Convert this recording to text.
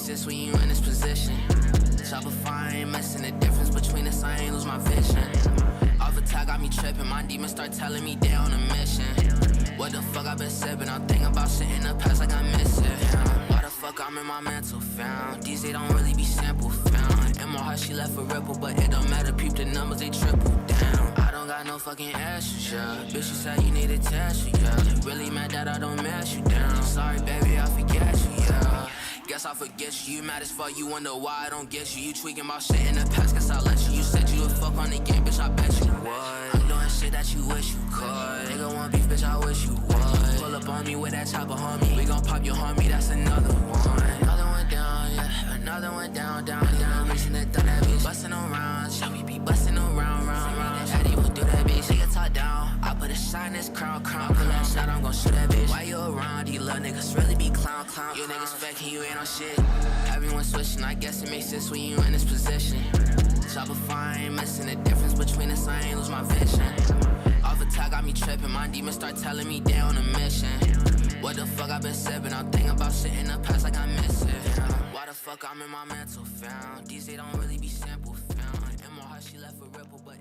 sense when you in this position. Shopify ain't missing the difference between us, I ain't lose my vision. Off the top got me tripping, my demons start telling me they on a mission. What the fuck I been sipping, I'm thinking about shit in the past like I miss it. Why the fuck I'm in my mental found? These they don't really be sample found. In my heart she left a ripple, but it don't matter, peep the numbers, they triple down. I don't got no fucking ashes, yeah. Bitch, you said you need a test, yeah. Really mad that I don't mash you down. Sorry, baby, I forget you, yeah. Guess I forget you, you mad as fuck, you wonder why I don't get you. You tweaking my shit in the past, guess I let you. You said you would fuck on the game, bitch, I bet you would. I'm doing shit that you wish you could. Nigga want beef, bitch, I wish you would. Pull up on me with that chopper, homie. We gon' pop your homie, that's another one. Another one down, yeah. Another one down, down, down. Reaching the thumb, that bitch bustin' around. Show me be bustin' around, round, round. Daddy will do that bitch, she get top down. I put a shot in this crown, crown. Pull that shot, I'm gon' shoot that bitch. Why you around? These little niggas really be clown, clown. You niggas faking, you ain't on shit. Everyone switching, I guess it makes sense when you in this position. Shopify ain't missing the difference between us, I ain't lose my vision. Off the top got me tripping, my demons start telling me they on a mission. What the fuck I been sipping, I'm thinking about shit in the past like I miss it. Why the fuck I'm in my mental found? These they don't really be sample found. In my heart she left a ripple, but